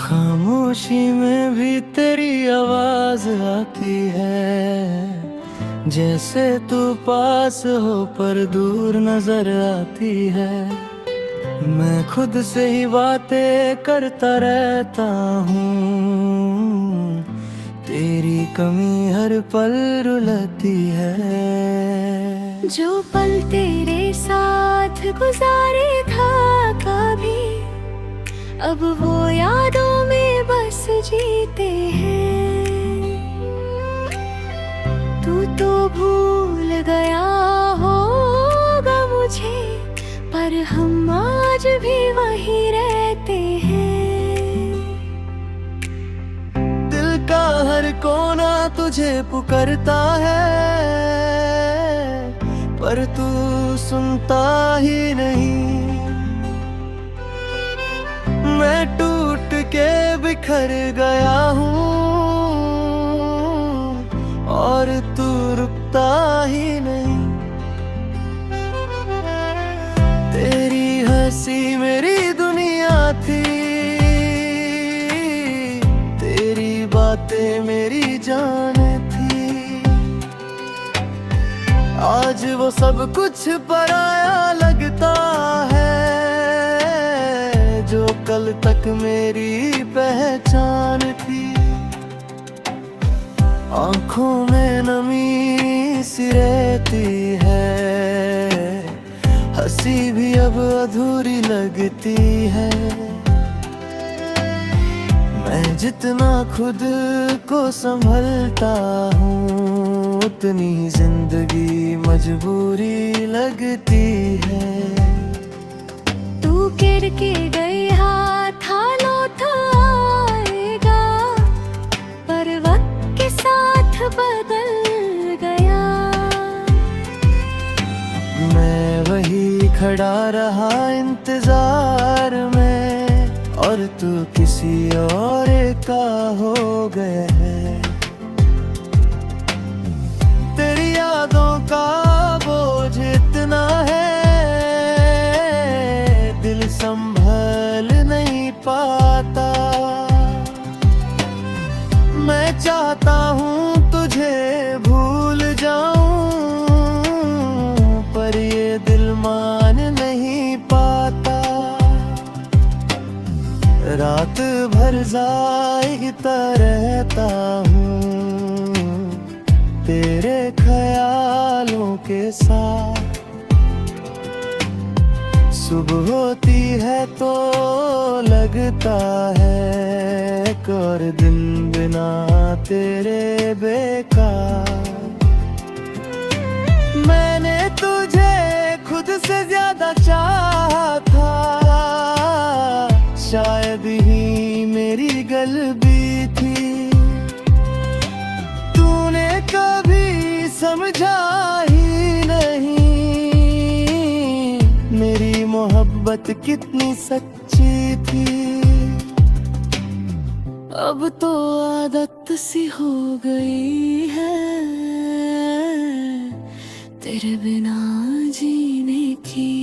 खामोशी में भी तेरी आवाज आती है, जैसे तू पास हो पर दूर नजर आती है। मैं खुद से ही बातें करता रहता हूँ, तेरी कमी हर पल रुलाती है। जो पल तेरे साथ गुजारे था कभी, अब वो यादों में बस जीते हैं। तू तो भूल गया होगा मुझे, पर हम आज भी वहीं रहते हैं। दिल का हर कोना तुझे पुकारता है, पर तू सुनता ही नहीं। मैं टूट के बिखर गया हूँ और तू रुकता ही नहीं। तेरी हंसी मेरी दुनिया थी, तेरी बातें मेरी जान थी। आज वो सब कुछ पराया लगता है, जो कल तक मेरी पहचान थी। आंखों में नमी सी रहती है, हंसी भी अब अधूरी लगती है। मैं जितना खुद को संभलता हूँ, उतनी जिंदगी मजबूरी लगती है। तू गिर के गया था लौटा आएगा, पर वक्त के साथ बदल गया। मैं वही खड़ा रहा इंतजार में, और तू किसी और का हो गया है। तेरी यादों का बोझ इतना है, दिल संभल नहीं पाता। मैं चाहता हूँ तुझे भूल जाऊं, पर ये दिल मान नहीं पाता। रात भर जागता रहता हूँ तेरे ख्यालों के साथ। सुबह होती है तो लगता है एक और दिन बिना तेरे बेकार। मैंने तुझे खुद से ज्यादा चाहा था, शायद ही मेरी गलती थी। तूने कभी समझा ही नहीं, मेरी मोहब्बत कितनी सच्ची थी। अब तो आदत सी हो गई है तेरे बिना जीने की।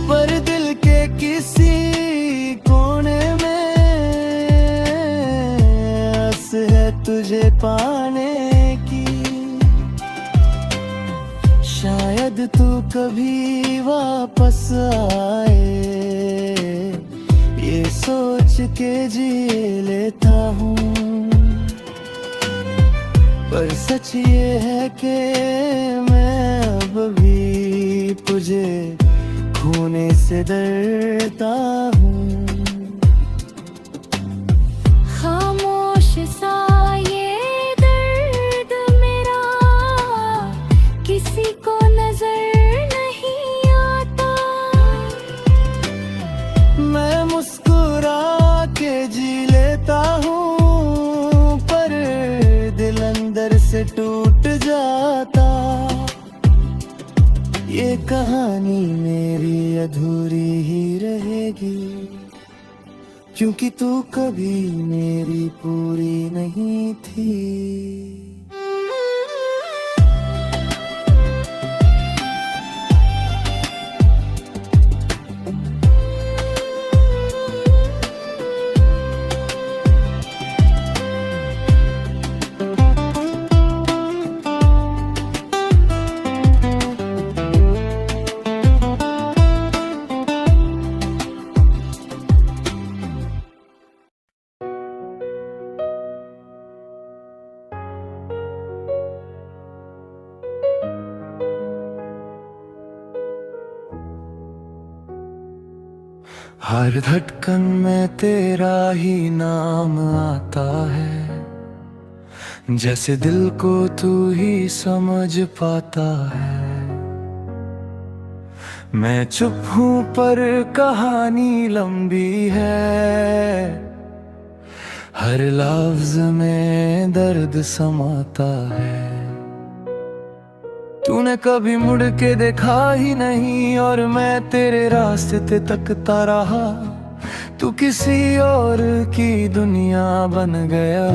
पर दिल के किसी कोने में आस है तुझे पाने की। शायद तू कभी वापस आए, ये सोच के जी लेता हूँ। पर सच ये है कि मैं अब भी तुझे खोने से डरता हूँ। खामोश सा ये दर्द मेरा किसी को नजर नहीं आता। मैं मुस्कुरा के जी लेता हूँ, पर दिल अंदर से टूट जाता। ये कहानी मेरी अधूरी ही रहेगी, क्योंकि तू कभी मेरी पूरी नहीं थी। हर धड़कन में तेरा ही नाम आता है, जैसे दिल को तू ही समझ पाता है। मैं चुप हूँ पर कहानी लंबी है, हर लफ्ज में दर्द समाता है। तूने कभी मुड़ के देखा ही नहीं और मैं तेरे रास्ते तकता रहा। तू किसी और की दुनिया बन गया,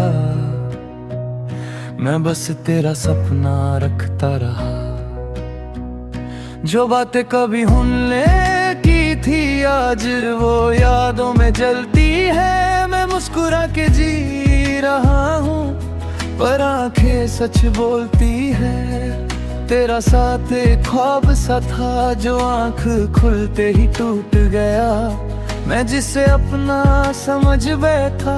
मैं बस तेरा सपना रखता रहा। जो बातें कभी हमने की थी आज वो यादों में जलती है। मैं मुस्कुरा के जी रहा हूँ पर आंखें सच बोलती है। तेरा साथ एक ख्वाब सा था जो आंख खुलते ही टूट गया। मैं जिसे अपना समझ बैठा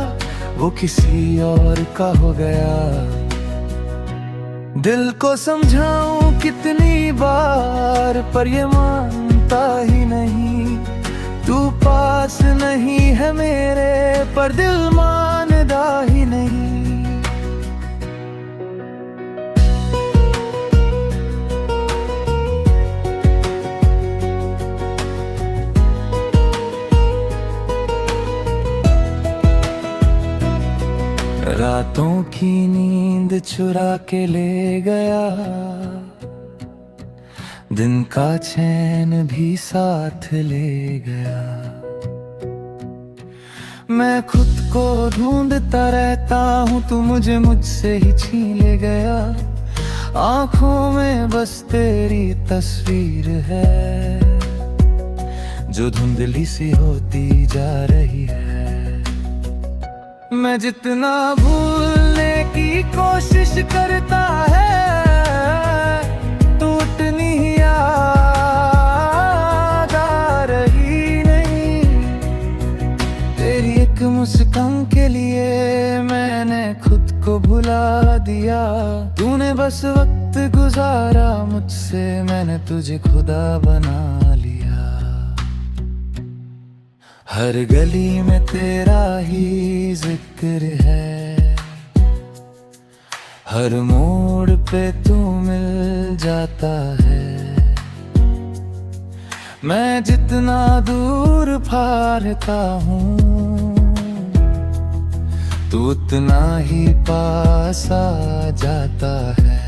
वो किसी और का हो गया। दिल को समझाऊं कितनी बार पर ये मानता ही नहीं। तू पास नहीं है मेरे पर दिल मानता ही नहीं। रातों की नींद चुरा के ले गया, दिन का चैन भी साथ ले गया। मैं खुद को ढूंढता रहता हूँ, तू मुझे मुझसे ही छीन ले गया। आंखों में बस तेरी तस्वीर है जो धुंधली सी होती जा रही है। मैं जितना भूलने की कोशिश करता है तो उतनी ही याद आ रही नहीं। तेरी एक मुस्कान के लिए मैंने खुद को भुला दिया। तूने बस वक्त गुजारा मुझसे, मैंने तुझे खुदा बना लिया। हर गली में तेरा ही जिक्र है, हर मोड़ पे तू मिल जाता है। मैं जितना दूर फारता हूँ तू उतना ही पास आ जाता है।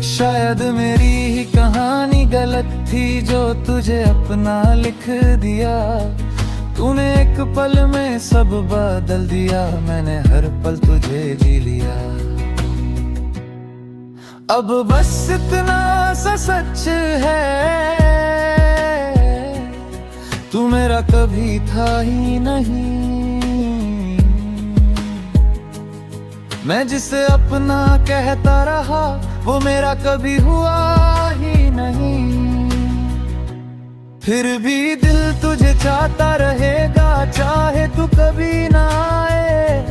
शायद मेरी ही कहानी गलत थी जो तुझे अपना लिख दिया। तूने एक पल में सब बदल दिया, मैंने हर पल तुझे जी लिया। अब बस इतना सा सच है तू मेरा कभी था ही नहीं। मैं जिसे अपना कहता रहा वो मेरा कभी हुआ ही नहीं। फिर भी दिल तुझे चाहता रहेगा, चाहे तू कभी ना आए।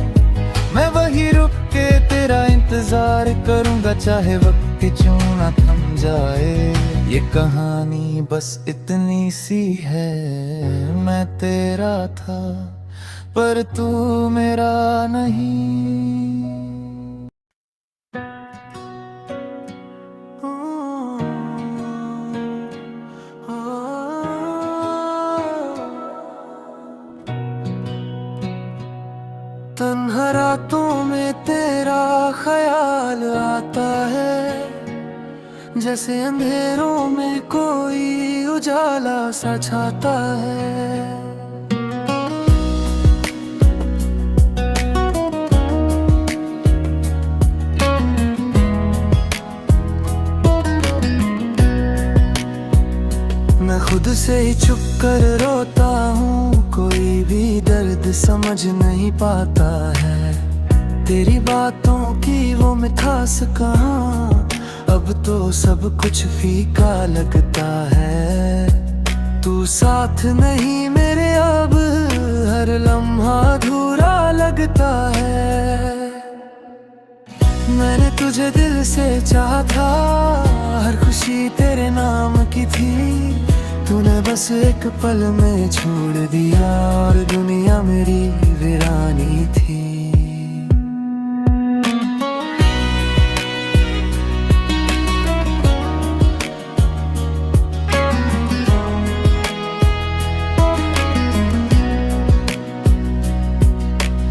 मैं वही रुक के तेरा इंतजार करूंगा, चाहे वक्त क्यों ना थम जाए। ये कहानी बस इतनी सी है, मैं तेरा था पर तू मेरा नहीं। तन्हा रातों में तेरा ख्याल आता है, जैसे अंधेरों में कोई उजाला सा छाता है। मैं खुद से ही चुप कर रोता हूँ, कोई भी दर्द समझ नहीं पाता है। तेरी बातों की वो मिठास कहाँ, अब तो सब कुछ फीका लगता है। तू साथ नहीं मेरे अब, हर लम्हा अधूरा लगता है। मैंने तुझे दिल से चाहा था, हर खुशी तेरे नाम की थी। तूने बस एक पल में छोड़ दिया और दुनिया मेरी वीरानी थी।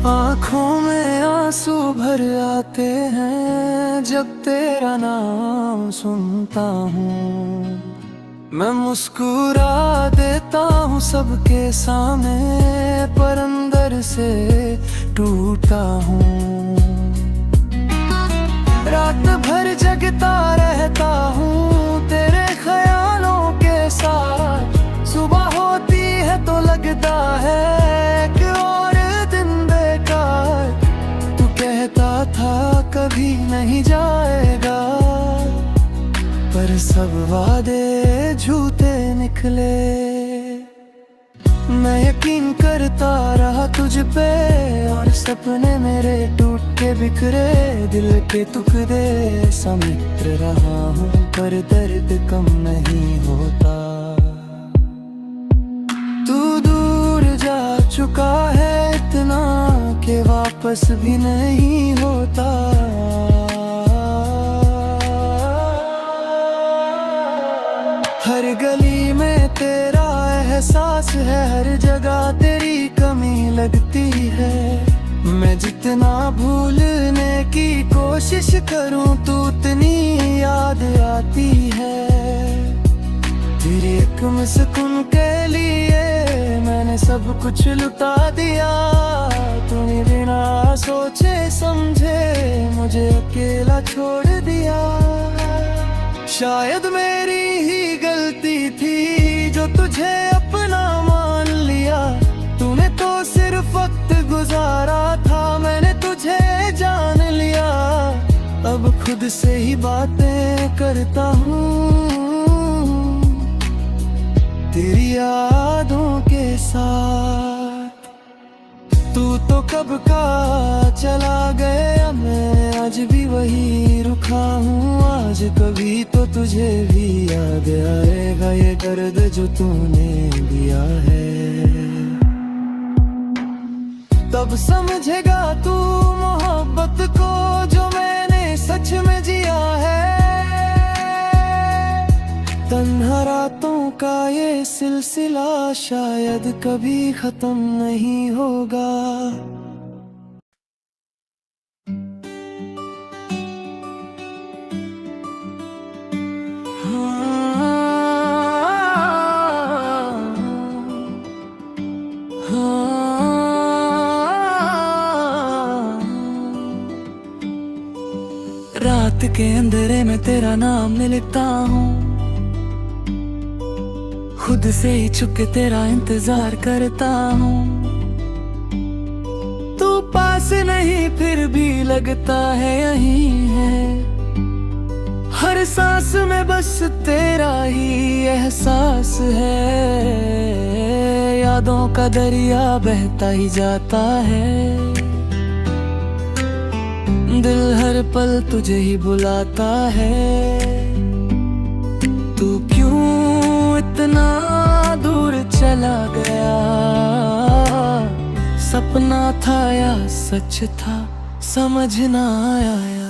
आँखों में आंसू भर आते हैं जब तेरा नाम सुनता हूँ। मैं मुस्कुरा देता हूँ सबके सामने, पर अंदर से टूटा हूँ। रात भर जगता रहता हूँ तेरे ख्यालों के साथ। सुबह होती है तो लगता है कि और दिन बेकार। तू कहता था कभी नहीं जाएगा, पर सब वादे झूठे निकले। मैं यकीन करता रहा तुझ पे और सपने मेरे टूट के बिखरे। दिल के टुकड़े समेट रहा हूँ, पर दर्द कम नहीं होता। तू दूर जा चुका है इतना कि वापस भी नहीं होता। हर गली में तेरा एहसास है, हर जगह तेरी कमी लगती है। मैं जितना भूलने की कोशिश करूं तू उतनी याद आती है। तेरी एक मुस्कान के लिए मैंने सब कुछ लुटा दिया। तूने बिना सोचे समझे मुझे अकेला छोड़ दिया। शायद मेरी ही गलती थी जो तुझे अपना मान लिया। तूने तो सिर्फ वक्त गुजारा था, मैंने तुझे जान लिया। अब खुद से ही बातें करता हूँ तेरी यादों के साथ। तू तो कब का चला गया, मैं आज भी वही रुका हूँ। आज कभी तो तुझे भी याद आएगा ये दर्द जो तूने दिया है। तब समझेगा तू मोहब्बत को जो मैंने सच में जिया है। तन्हा रातों का ये सिलसिला शायद कभी खत्म नहीं होगा। रात के अंधेरे में तेरा नाम लिखता हूँ, खुद से ही छुप के तेरा इंतजार करता हूँ। तू पास नहीं फिर भी लगता है यहीं है। हर सांस में बस तेरा ही एहसास है। यादों का दरिया बहता ही जाता है। दिल हर पल तुझे ही बुलाता है। तू क्यों इतना दूर चला गया? सपना था या सच था समझ ना आया।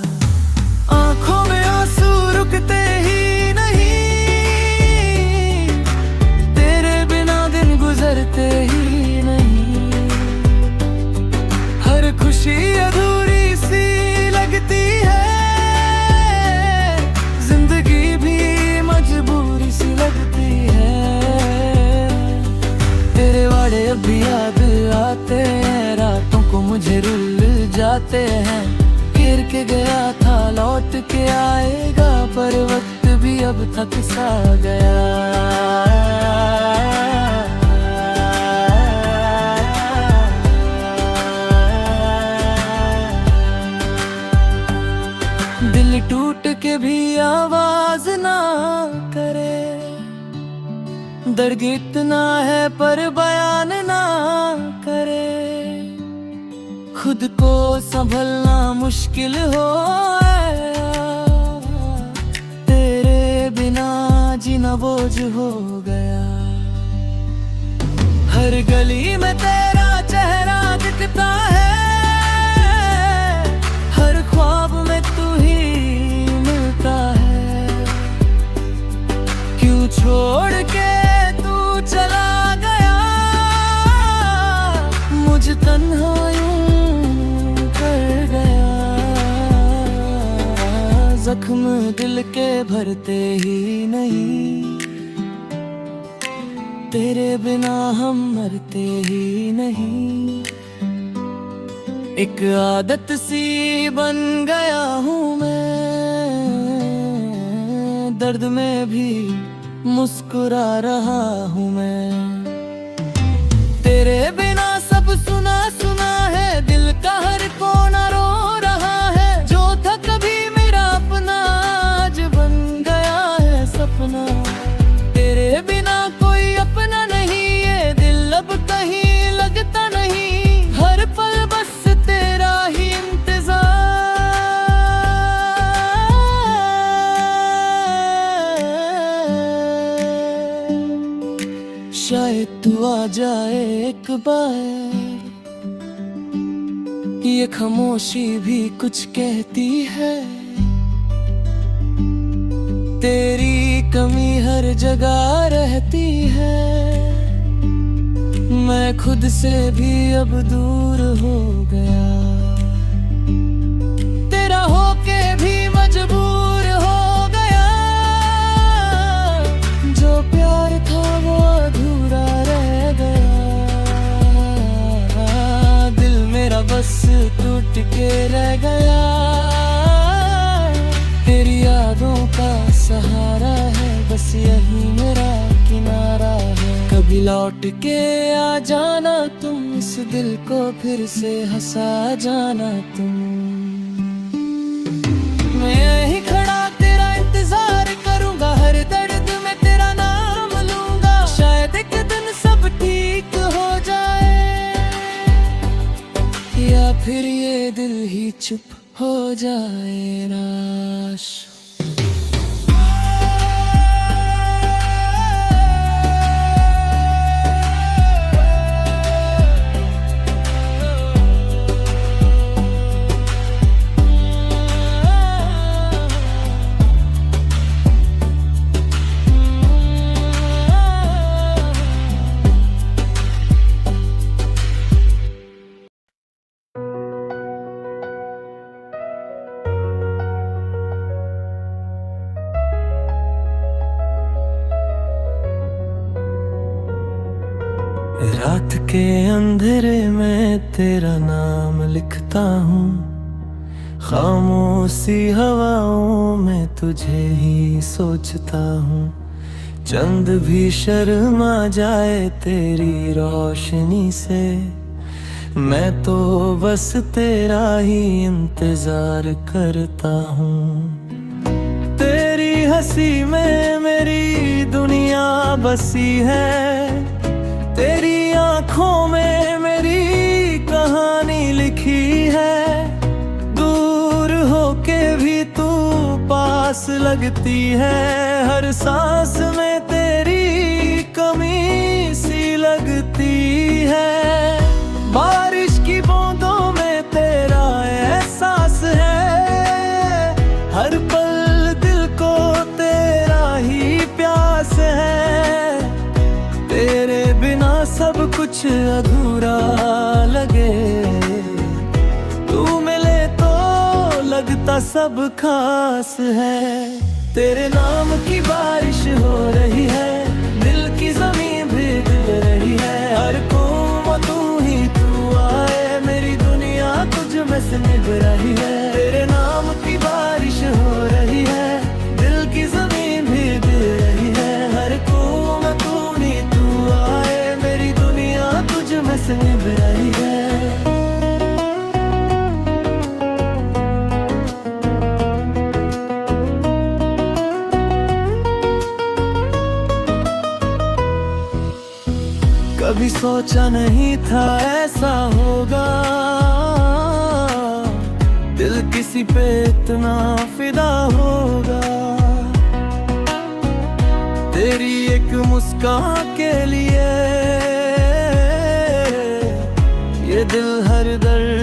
आंखों में आंसू रुकते ही नहीं, तेरे बिना दिन गुजरते ही नहीं। हर खुशी अधूरी सी लगती है, जिंदगी भी मजबूरी सी लगती है। तेरे वाड़े अब भी याद आते हैं, रातों को मुझे रुल जाते हैं। गिर के गया था लौट के आएगा, पर वक्त भी अब थक सा गया। दिल टूट के भी आवाज ना करे, दर्द इतना है पर बयान ना करे। खुद को संभलना मुश्किल हो गया, तेरे बिना जीना बोझ हो गया। हर गली में तेरा चेहरा दिखता है, हर ख्वाब में तू ही मिलता है। क्यों छोड़ के तू चला गया, मुझ तन्हा यूं कर गया। जख्म दिल के भरते ही नहीं, तेरे बिना हम मरते ही नहीं। एक आदत सी बन गया हूँ मैं, दर्द में भी मुस्कुरा रहा हूँ मैं। तेरे बिना सब सुना सुना है, दिल का हर कोना रो रहा है। जो था कभी मेरा अपना आज बन गया है सपना। तेरे बिना कोई अपना नहीं, ये दिल अब कहीं लगता नहीं। हर पल बस तेरा ही इंतजार, शायद तू आ जाए एक बार। ये खामोशी भी कुछ कहती है, तेरी कमी हर जगह रहती है। मैं खुद से भी अब दूर हो गया, तेरा होके भी मजबूर हो गया। जो प्यार था वो अधूरा रह गया, दिल मेरा बस टूट के रह गया। तेरी यादों का सहारा है, बस यही मेरा किनारा है। कभी लौट के आ जाना तुम, इस दिल को फिर से हंसा जाना तुम। मैं यहीं खड़ा तेरा इंतजार करूंगा, हर दर्द में तेरा नाम लूंगा। शायद एक दिन सब ठीक हो जाए, या फिर ये दिल ही चुप हो जाए नाश। रात के अंधेरे में तेरा नाम लिखता हूँ, खामोशी हवाओं में तुझे ही सोचता हूँ। चंद भी शर्मा जाए तेरी रोशनी से, मैं तो बस तेरा ही इंतजार करता हूँ। तेरी हंसी में मेरी दुनिया बसी है, तेरी आँखों में मेरी कहानी लिखी है। दूर होके भी तू पास लगती है, हर सांस में तेरी कमी सी लगती है। बारिश की बूंदों में तेरा एहसास है, हर पल दिल को तेरा ही प्यास है। तेरे बिना सब कुछ अधूरा लगे, तू मिले तो लगता सब खास है। तेरे नाम की बारिश हो रही है, दिल की जमीन भीग रही है। हर कोम तू ही तू आए, मेरी दुनिया तुझ में से निभ रही है। तेरे नाम की बारिश हो रही है, दिल की जमीन भीग रही है। हर कोम तू ही तू आए, मेरी दुनिया तुझ में से निभ रही है। कभी सोचा नहीं था ऐसा होगा, दिल किसी पे इतना फिदा होगा। तेरी एक मुस्कान के लिए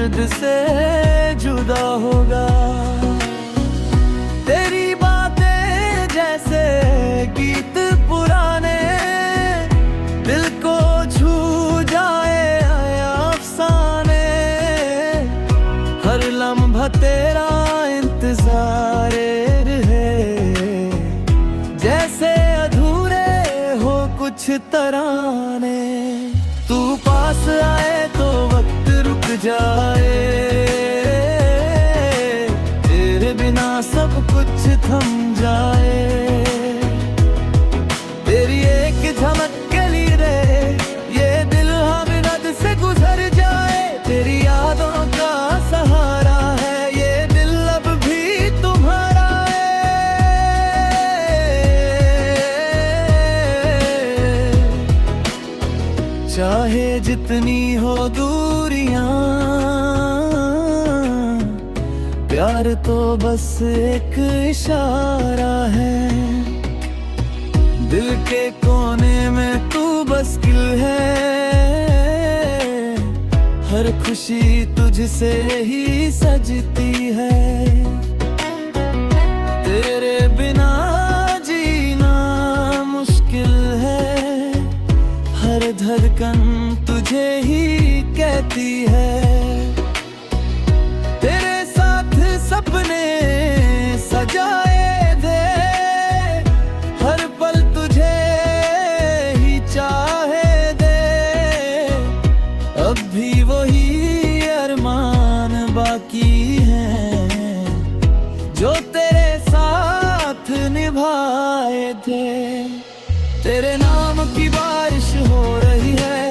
दर्द से जुदा होगा। तेरी बातें जैसे गीत पुराने, दिल को छू जाए अफसाने। हर लम्हा तेरा इंतजार रहे, जैसे अधूरे हो कुछ तराने। तू पास आए तो वक्त रुक जाए, तेरे बिना सब कुछ थम जाए। तेरी एक झलक के लिए ये दिल हमदर्द से गुजर जाए। तेरी यादों का सहारा है ये दिल अब भी तुम्हारा है। चाहे जितनी हो दूरियां, प्यार तो बस एक इशारा है। दिल के कोने में तू बस दिल है, हर खुशी तुझसे ही सजती है। तेरे बिना जीना मुश्किल है, हर धड़कन तुझे ही कहती है। तेरे साथ सपने सजाए थे, हर पल तुझे ही चाहे दे। अब भी वही अरमान बाकी हैं जो तेरे साथ निभाए थे। तेरे नाम की बारिश हो रही है,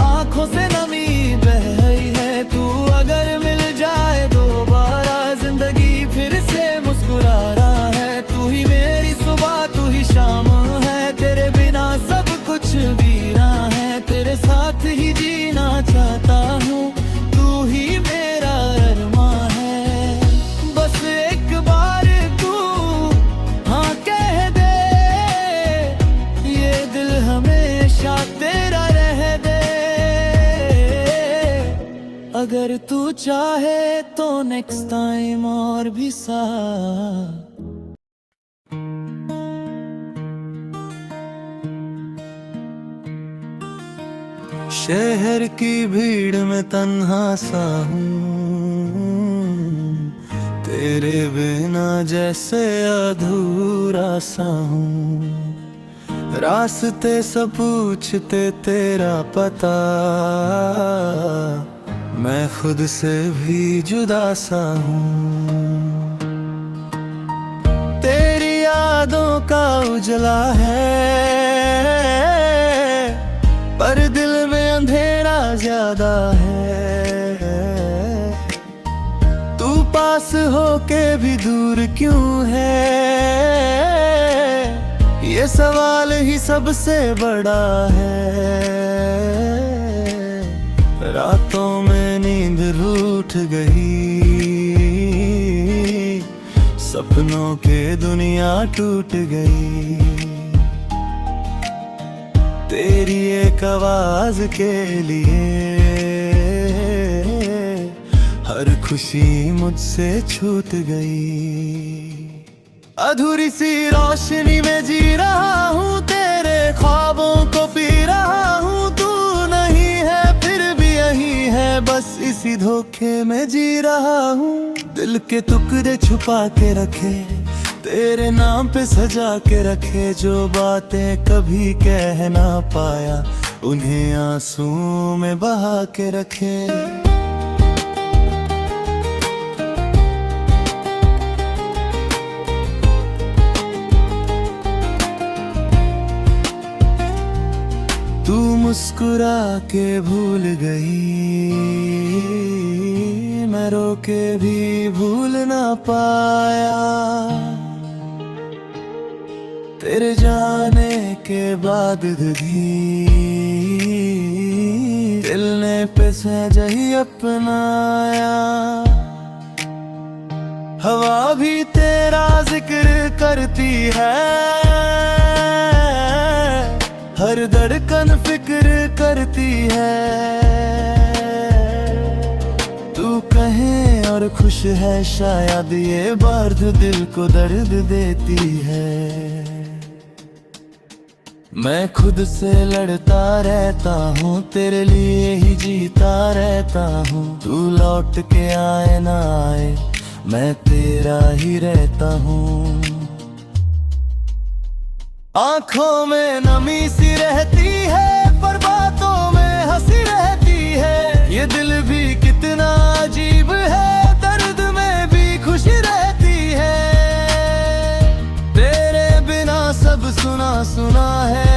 आंखों से नमी बह रही है। तू अगर मिल जाए दोबारा, जिंदगी फिर से मुस्कुरा रहा है। तू ही मेरी सुबह, तू ही शाम है, तेरे बिना सब कुछ वीरा है। तेरे साथ ही जीना चाहता हूँ, तू ही मेरा अरमान है। बस एक बार तू हाँ कह दे, ये दिल हमेशा तेरा रह दे। अगर तू चाहे तो नेक्स्ट टाइम और भी साथ। शहर की भीड़ में तन्हा सा हूँ, तेरे बिना जैसे अधूरा सा हूँ। रास्ते सब पूछते तेरा पता, मैं खुद से भी जुदा सा हूँ। तेरी यादों का उजला है, पर दिल में अंधेरा ज्यादा है। तू पास होके भी दूर क्यों है, ये सवाल ही सबसे बड़ा है। रातों में नींद रूठ गई, सपनों के दुनिया टूट गई। तेरी एक आवाज के लिए हर खुशी मुझसे छूट गई। अधूरी सी रोशनी में जी रहा हूँ, तेरे ख्वाबों को पी रहा हूँ। तू नहीं है फिर भी यही है, बस इसी धोखे में जी रहा हूँ। दिल के टुकड़े छुपा के रखे, तेरे नाम पे सजा के रखे। जो बातें कभी कह ना पाया, उन्हें आंसू में बहा के रखे। तू मुस्कुरा के भूल गई, मैं रो के भी भूल ना पाया। तेरे जाने के बाद भी दिल ने पे सहज ही अपनाया। हवा भी तेरा जिक्र करती है, हर धड़कन फिक्र करती है। तू तू कहे और खुश है, शायद ये बात दिल को दर्द देती है। मैं खुद से लड़ता रहता हूँ, तेरे लिए ही जीता रहता हूँ। तू लौट के आए ना आए, मैं तेरा ही रहता हूँ। आंखों में नमी सी रहती है, पर बातों में हंसी रहती है। ये दिल भी कितना अजीब है, दर्द में भी खुशी रहती है। तेरे बिना सब सुना सुना है,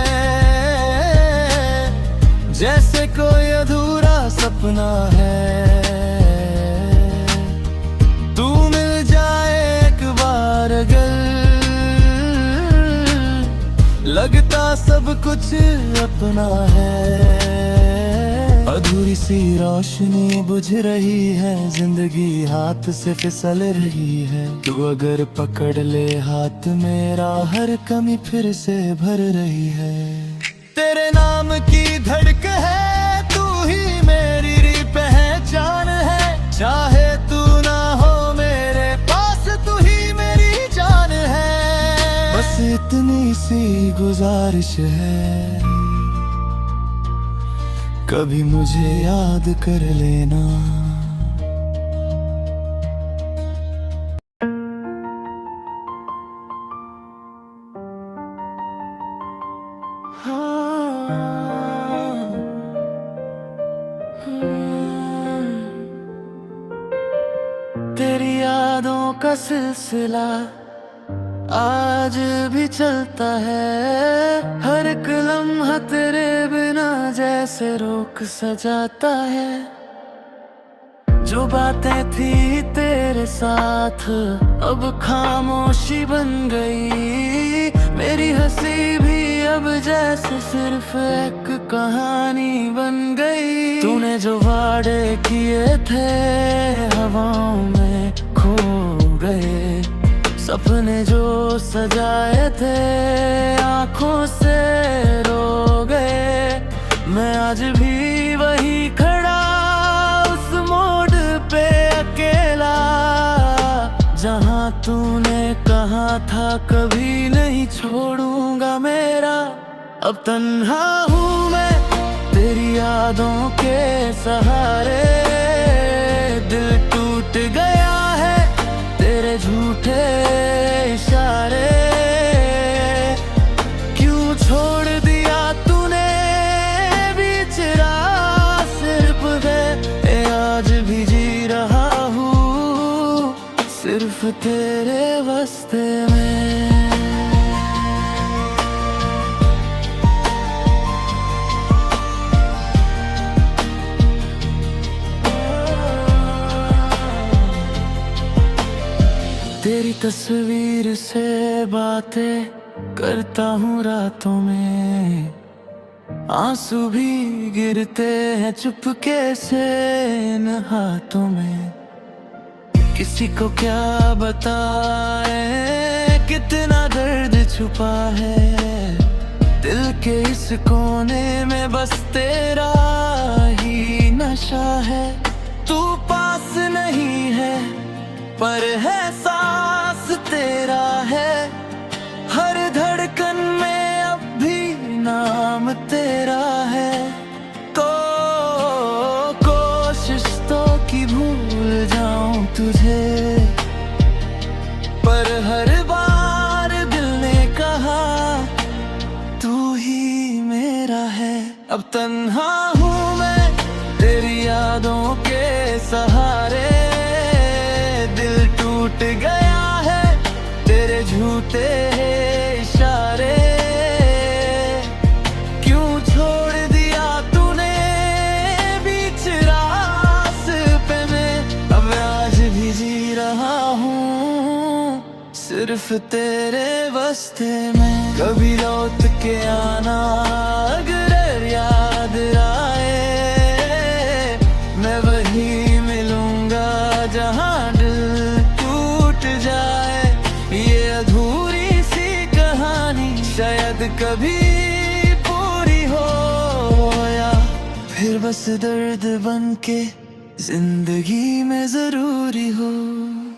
जैसे कोई अधूरा सपना है। तू मिल जाए एक बार अगर, लगता सब कुछ अपना है। अधूरी सी रोशनी बुझ रही है, जिंदगी हाथ से फिसल रही है। तू अगर पकड़ ले हाथ मेरा, हर कमी फिर से भर रही है। तेरे नाम की धड़क है, तू ही मेरी पहचान है। चाहे तू ना हो मेरे पास, तू ही मेरी जान है। बस इतनी सी गुजारिश है, कभी मुझे याद कर लेना। तेरी यादों का सिलसिला आज भी चलता है। हर एक लम्हा तेरे बिना जैसे रोक सजाता है। जो बातें थी तेरे साथ अब खामोशी बन गई। मेरी हंसी भी अब जैसे सिर्फ एक कहानी बन गई। तूने जो वादे किए थे हवाओं में खो गए। सपने जो सजाए थे आंखों से रो गए। मैं आज भी वही खड़ा उस मोड़ पे अकेला, जहाँ तूने कहा था कभी नहीं छोड़ूंगा मेरा। अब तन्हा हूँ मैं तेरी यादों के सहारे। दिल टूट गया है तेरे झूठे इशारे। क्यों छोड़ दिया तूने बीच सिर्फ है। आज भी जी रहा हूँ सिर्फ तेरे वास्ते में। तेरी तस्वीर से बातें करता हूँ रातों में। आंसू भी गिरते हैं चुपके से इन हाथों में। किसी को क्या बताए कितना दर्द छुपा है। दिल के इस कोने में बस तेरा ही नशा है। तू पास नहीं है पर है सांस तेरा है। हर धड़कन में अब भी नाम तेरा है। कोशिश तो की भूल जाऊं तुझे, पर हर बार दिल ने कहा तू ही मेरा है। अब तन्हा हूँ मैं तेरी यादों के सहारे। दिल टूट गया है तेरे झूठे इशारे। क्यों छोड़ दिया तूने बीच रास्ते में। अब आज भी जी रहा हूँ सिर्फ तेरे वास्ते में। कभी लौट के आना अगर याद आए। मैं वही मिलूंगा जहाँ शायद कभी पूरी हो, या फिर बस दर्द बन के जिंदगी में जरूरी हो।